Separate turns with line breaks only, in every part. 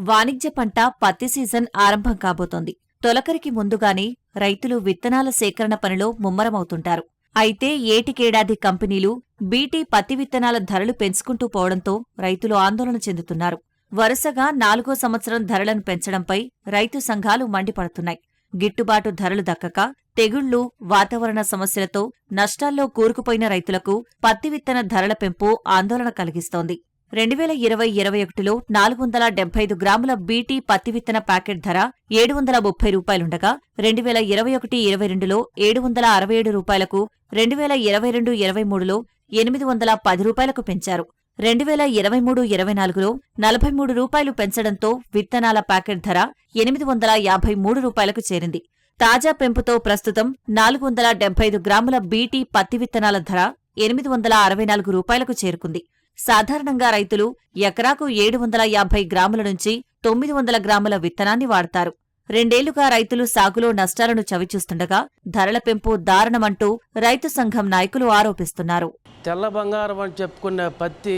వాణిజ్య పంట పత్తి సీజన్ ఆరంభం కాబోతోంది. తొలకరికి ముందుగానే రైతులు విత్తనాల సేకరణ పనిలో ముమ్మరమవుతుంటారు. అయితే ఏటికేడాది కంపెనీలు బీటీ పత్తి విత్తనాల ధరలు పెంచుకుంటూ పోవడంతో రైతులు ఆందోళన చెందుతున్నారు. వరుసగా 4వ సంవత్సరం ధరలను పెంచడంపై రైతు సంఘాలు మండిపడుతున్నాయి. గిట్టుబాటు ధరలు దక్కక తెగుళ్లు, వాతావరణ సమస్యలతో నష్టాల్లో కూరుకుపోయిన రైతులకు పత్తి విత్తన ధరల పెంపు ఆందోళన కలిగిస్తోంది. 2020-21లో 475 గ్రాముల బీటీ పత్తి విత్తన ప్యాకెట్ ధర రూ. 730 2021-22లో రూ. 767, 2022-23లో రూ. 810 పెంచారు. 2023-24లో రూ. 43 పెంచడంతో విత్తనాల ప్యాకెట్ ధర రూ. 853 చేరింది. తాజా పెంపుతో ప్రస్తుతం 475 గ్రాముల బీటీ పత్తి విత్తనాల ధర రూ. 864 చేరుకుంది. సాధారణంగా రైతులు ఎకరాకు 750 గ్రాముల నుంచి 900 గ్రాముల విత్తనాన్ని వాడతారు. 2 ఏళ్లుగా రైతులు సాగులో నష్టాలను చవిచూస్తుండగా ధరల పెంపు దారుణమంటూ రైతు సంఘం నాయకులు ఆరోపిస్తున్నారు.
తెల్ల బంగారం అని చెప్పుకునే పత్తి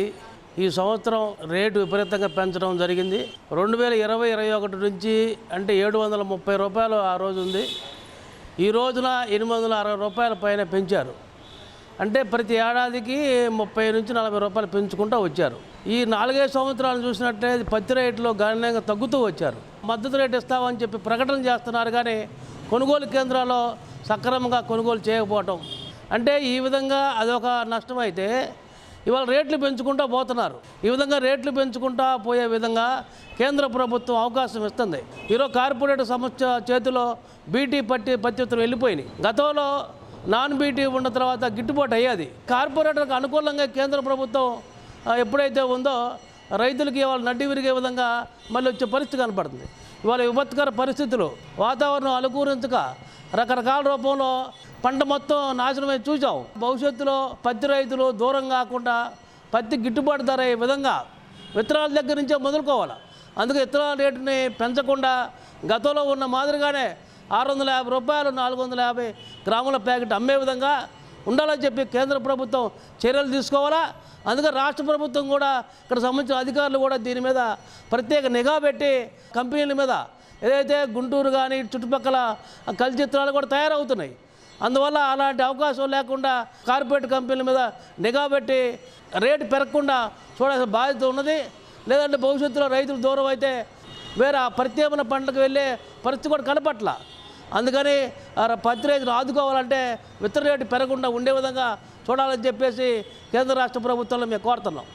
ఈ సంవత్సరం రేటు విపరీతంగా పెంచడం జరిగింది. 2020-21 నుంచి అంటే రూ. 730 ఆ రోజు ఉంది. ఈ రోజున రూ. 860 పైన పెంచారు. అంటే ప్రతి ఏడాదికి 30 నుంచి 40 రూపాయలు పెంచుకుంటూ వచ్చారు. ఈ 4-5 సంవత్సరాలు చూసినట్లయితే పత్తి రేట్లో గణనీయంగా తగ్గుతూ వచ్చారు. మద్దతు రేటు ఇస్తామని చెప్పి ప్రకటన చేస్తున్నారు, కానీ కొనుగోలు కేంద్రాల్లో సక్రమంగా కొనుగోలు చేయకపోవటం అంటే ఈ విధంగా అదొక నష్టమైతే ఇవాళ రేట్లు పెంచుకుంటూ పోతున్నారు. ఈ విధంగా రేట్లు పెంచుకుంటూ పోయే విధంగా కేంద్ర ప్రభుత్వం అవకాశం ఇస్తుంది. ఈరోజు కార్పొరేట్ సంస్థ చేతిలో బీటీ పత్తి విత్తనాలు వెళ్ళిపోయినాయి. గతంలో నాన్ బీటీ ఉన్న తర్వాత గిట్టుబాటు అయ్యేది. కార్పొరేటర్కి అనుకూలంగా కేంద్ర ప్రభుత్వం ఎప్పుడైతే ఉందో రైతులకి ఇవాళ నడ్డి విరిగే విధంగా మళ్ళీ వచ్చే పరిస్థితి కనపడుతుంది. ఇవాళ విపత్కర పరిస్థితులు, వాతావరణం అనుకూలించక రకరకాల రూపంలో పంట మొత్తం నాశనమై చూసాం. భవిష్యత్తులో పత్తి రైతులు దూరం కాకుండా పత్తి గిట్టుబాటు ధర అయ్యే విధంగా విత్తనాల దగ్గర నుంచే మొదలుకోవాలి. అందుకే విత్తనాల రేటుని పెంచకుండా గతంలో ఉన్న మాదిరిగానే రూ. 650, 450 గ్రాముల ప్యాకెట్ అమ్మే విధంగా ఉండాలని చెప్పి కేంద్ర ప్రభుత్వం చర్యలు తీసుకోవాలా. అందుకే రాష్ట్ర ప్రభుత్వం కూడా ఇక్కడ సంబంధించిన అధికారులు కూడా దీని మీద ప్రత్యేక నిఘా పెట్టి కంపెనీల మీద ఏదైతే గుంటూరు కానీ చుట్టుపక్కల కల్తీ చిత్రాలు కూడా తయారవుతున్నాయి. అందువల్ల అలాంటి అవకాశం లేకుండా కార్పొరేట్ కంపెనీల మీద నిఘా పెట్టి రేటు పెరగకుండా చూడాల్సిన బాధ్యత ఉన్నది. లేదంటే భవిష్యత్తులో రైతులు దూరం అయితే వేరే ప్రత్యేకమైన పంటలకు వెళ్ళే పరిస్థితి కూడా కనపట్ల. అందుకని పత్తి రైతులు ఆదుకోవాలంటే విత్తన రేటు పెరగకుండా ఉండే విధంగా చూడాలని చెప్పేసి కేంద్ర రాష్ట్ర ప్రభుత్వంలో మేము కోరుతున్నాం.